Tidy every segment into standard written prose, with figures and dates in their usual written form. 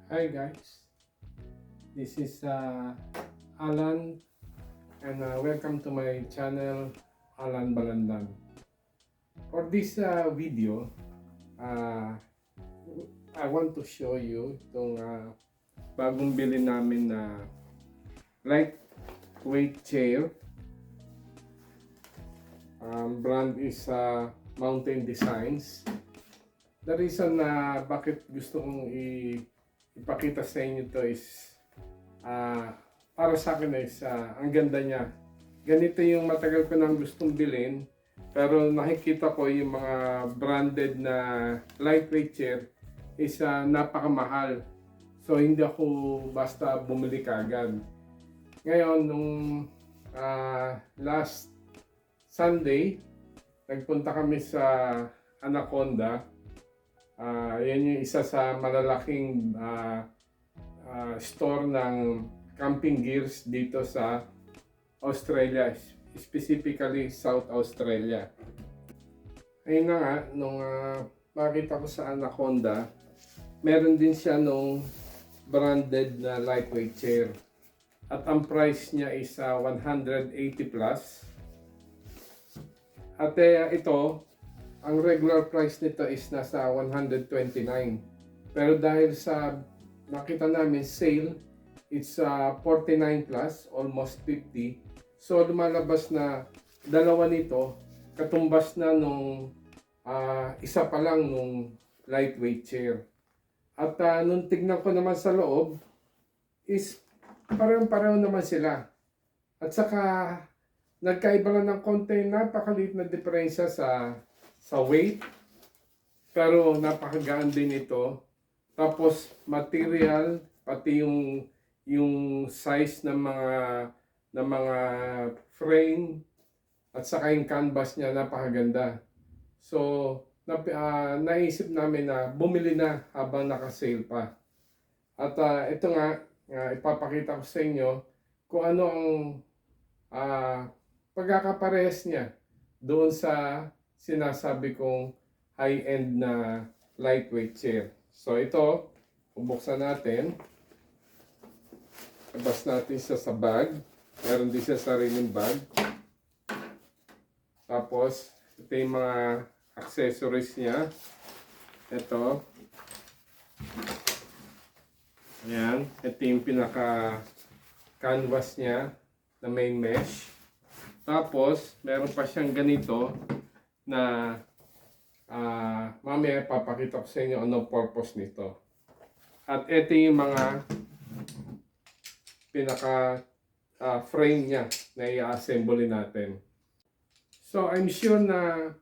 Hi guys, this is Alan and welcome to my channel Alan Balandan. For this video, uh, I want to show you itong bagong bili namin na lightweight chair. Brand is Mountain Designs. The reason na bakit gusto kong ipakita sa inyo to is para sa akin is ang ganda niya. Ganito yung matagal ko nang gustong bilhin, pero nakikita ko yung mga branded na lightweight chair is napakamahal. So hindi ako basta bumili kagad. Ngayon nung last Sunday nagpunta kami sa Anaconda. Yan yung isa sa malalaking store ng camping gears dito sa Australia, specifically South Australia. Ayun na nga, nung makita ko sa Anaconda, meron din siya nung branded na lightweight chair. At ang price niya is 180 plus. At ito, ang regular price nito is nasa 129. Pero dahil sa nakita namin sale, it's 49 plus, almost 50. So lumalabas na dalawa nito, katumbas na nung isa pa lang nung lightweight chair. At nung tignan ko naman sa loob, is parang-pareho naman sila. At saka nagkaiba lang ng konti, napakaliit na diferensya sa weight, pero napakagaan din ito. Tapos material, pati yung size ng mga frame at saka yung canvas niya napakaganda. So naisip namin na bumili na habang naka-sale pa. At ito nga, ipapakita ko sa inyo kung ano ang pagkakaparehas niya doon sa sinasabi kong high-end na lightweight chair. So ito, bubuksan natin. Labas natin siya sa bag. Meron din siya sariling bag. Tapos, ito yung mga accessories niya. Ito. Ayan. Ito yung pinaka canvas niya na may mesh. Tapos, meron pa siyang ganito na mamaya papakita ko sa inyo anong purpose nito. At ito yung mga pinaka frame niya na i-assemble natin. So I'm sure na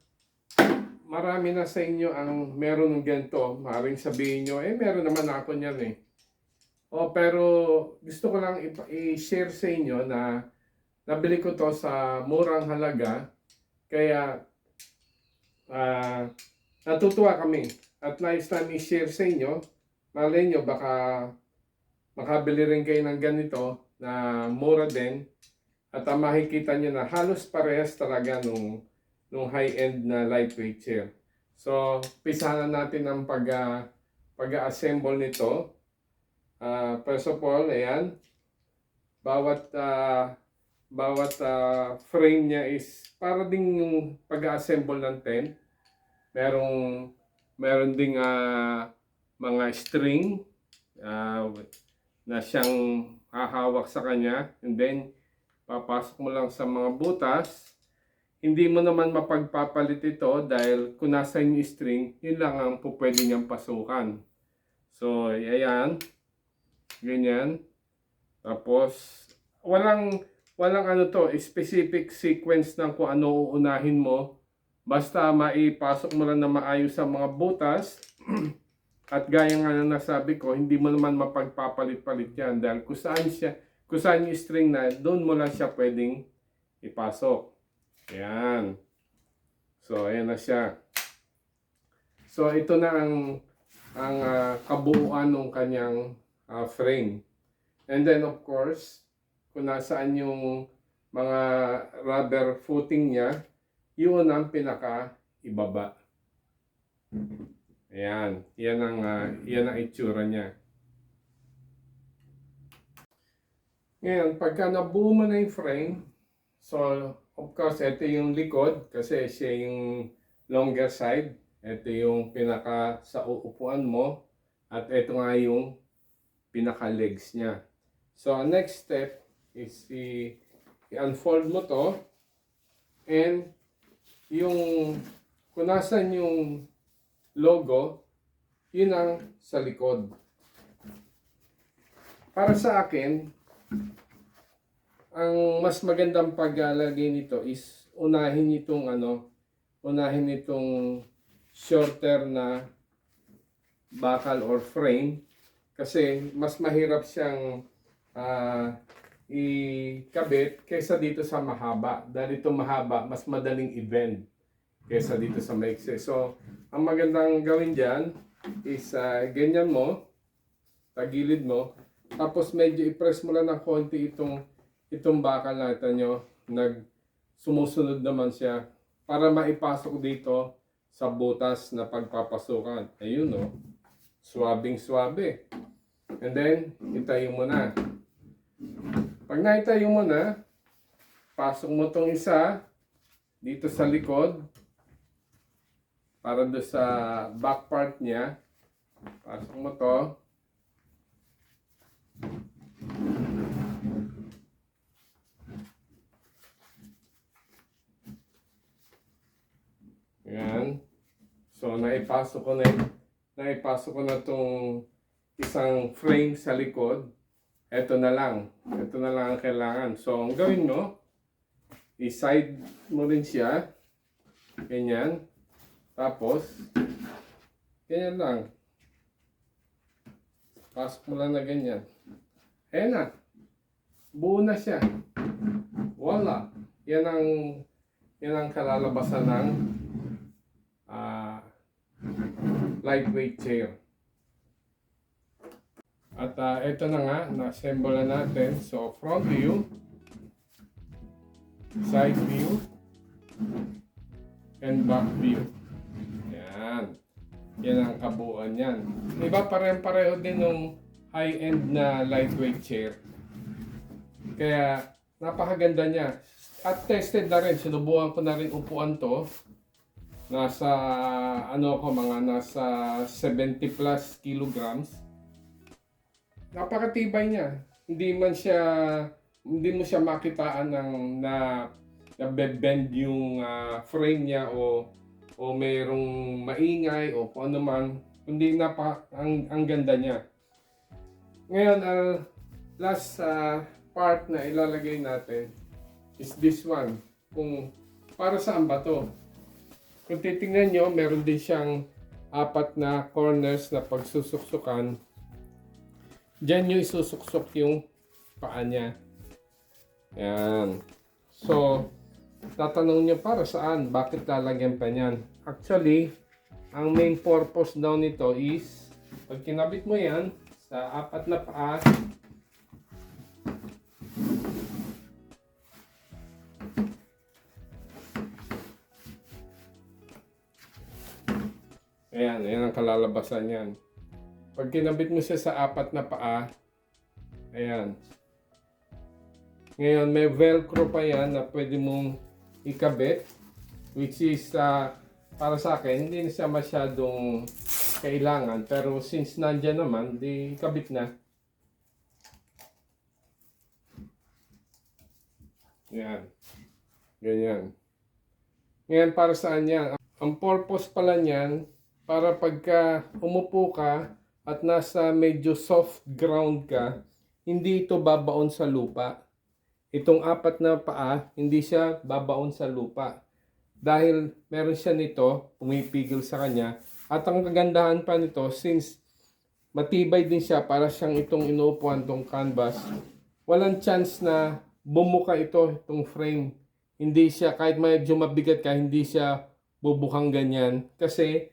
marami na sa inyo ang meron ng ganito. Maaaring sabihin nyo, meron naman ako niyan eh. Pero gusto ko lang i-share sa inyo na nabili ko to sa murang halaga. Kaya natutuwa kami at nais namin i-share sa inyo. Malay nyo baka makabili rin kayo ng ganito na mura din at makikita nyo na halos parehas talaga nung high-end na lightweight chair. So pisahan natin ang pag-assemble nito. First of all, ayan, bawat frame niya is para ding yung pag-assemble ng tent. Meron ding mga string na siyang hahawak sa kanya, and then papasok mo lang sa mga butas. Hindi mo naman mapagpapalit ito dahil kung nasa yung string, yun lang ang pwede niyang pasukan. So ayan, ganyan. Tapos walang ano to, specific sequence ng kung ano uunahin mo. Basta maipasok mo lang na maayos sa mga butas. At gaya nga na nasabi ko, hindi mo naman mapagpapalit-palit yan. Dahil kung saan yung string na, doon mo lang siya pwedeng ipasok. Ayan. So, ayan na siya. So, ito na ang kabuuan ng kanyang frame. And then, of course, kung nasaan yung mga rubber footing niya, yun ang pinaka-ibaba. Ayan, yan ang itsura niya. Ngayon, pagka nabuo mo na yung frame, so of course, ito yung likod kasi siya yung longer side. Ito yung pinaka sa uupuan mo at ito nga yung pinaka legs niya. So, ang next step is i-unfold mo to and yung kung nasan yung logo, yun ang sa likod. Para sa akin, ang mas magandang paglalagay nito is unahin itong shorter na bakal or frame kasi mas mahirap siyang ikabit kaysa dito sa mahaba. Dahil ito mahaba, mas madaling i-bend kaysa dito sa maikse. So, ang magandang gawin dyan is ganyan mo, tagilid mo, tapos medyo i-press mo lang ng konti itong bakal natin nyo, sumusunod naman siya para maipasok dito sa butas na pagpapasukan. Ayun o, swabing swabe. And then, itayo mo na. Pag naitayo mo na, pasok mo tong isa dito sa likod para do sa back part niya. Pasok mo to. Ayan. So, naipasok ko na tong isang frame sa likod. Ito na lang ang kailangan. So, ang gawin mo, i-side mo rin siya. Ganyan. Tapos, ganyan lang. Pasok mo lang na ganyan. Ayan na. Buo na siya. Wala. Yan ang kalalabasan ng lightweight chair. At ito na nga, na-assemble na natin. So, front view, side view, and back view. Yan. Yan ang kabuuan yan. Diba pareho din ng high-end na lightweight chair. Kaya, napakaganda niya. At tested na rin. Sinubukan ko na rin upuan to. Nasa, nasa 70 plus kilograms. Napakatibay niya. Hindi mo siya makitaan na bend yung frame niya o mayroong maingay o kung ano man. Kundi ang ganda niya. Ngayon, last part na ilalagay natin is this one. Kung para saan ba to? Kung titingnan nyo, meron din siyang 4 na corners na pagsusuksukan. Diyan nyo isusuksok yung paa niya. Yan. So, tatanong nyo para saan? Bakit lalagyan pa niyan? Actually, ang main purpose daw nito is, pag kinabit mo yan sa 4 na paa, ayan ang kalalabasan yan. Pag kinabit mo siya sa 4 na paa, ayan. Ngayon, may velcro pa yan na pwede mong ikabit, which is, para sa akin, hindi na siya masyadong kailangan. Pero since nandyan naman, di ikabit na. Ayan. Ganyan. Ngayon, para saan yan? Ang purpose pala niyan, para pagka umupo ka at nasa medyo soft ground ka, hindi ito babaon sa lupa. Itong 4 na paa, hindi siya babaon sa lupa. Dahil meron siya nito, pumipigil sa kanya. At ang kagandahan pa nito, since matibay din siya para siyang itong inuupuan, itong canvas, walang chance na bumuka itong frame. Hindi siya, kahit medyo mabigat ka, hindi siya bubukang ganyan. Kasi,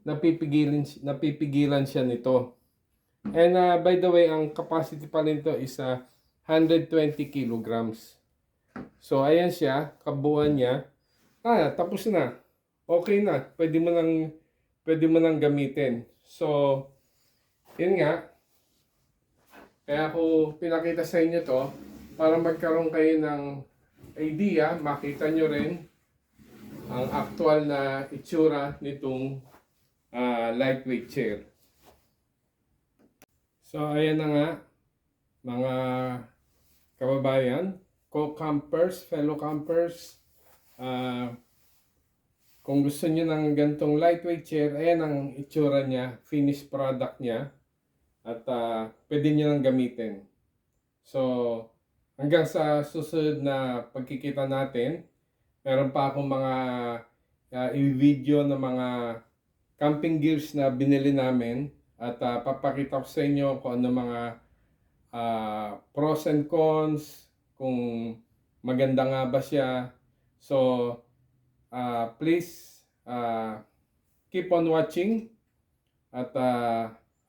napipigilan siya nito. And by the way, ang capacity pa nito is 120 kilograms. So ayan siya, kabuuan niya. Tapos na. Okay na. Pwede mo nang gamitin. So, yun nga. Kaya ako pinakita sa inyo to para magkaroon kayo ng idea, makita nyo rin ang actual na itsura nitong lightweight chair. So ayan na nga mga kababayan, co-campers, fellow campers, kung gusto niyo ng gantong lightweight chair, ayan ang itsura niya, finished product niya, at pwede niyo nang gamitin. So hanggang sa susunod na pagkikita natin, meron pa akong mga i-video ng mga camping gears na binili namin at papakita ko sa inyo kung ano mga pros and cons, kung maganda nga ba siya. So please keep on watching at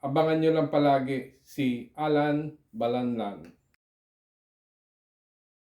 abangan nyo lang palagi si Alan Balanlan.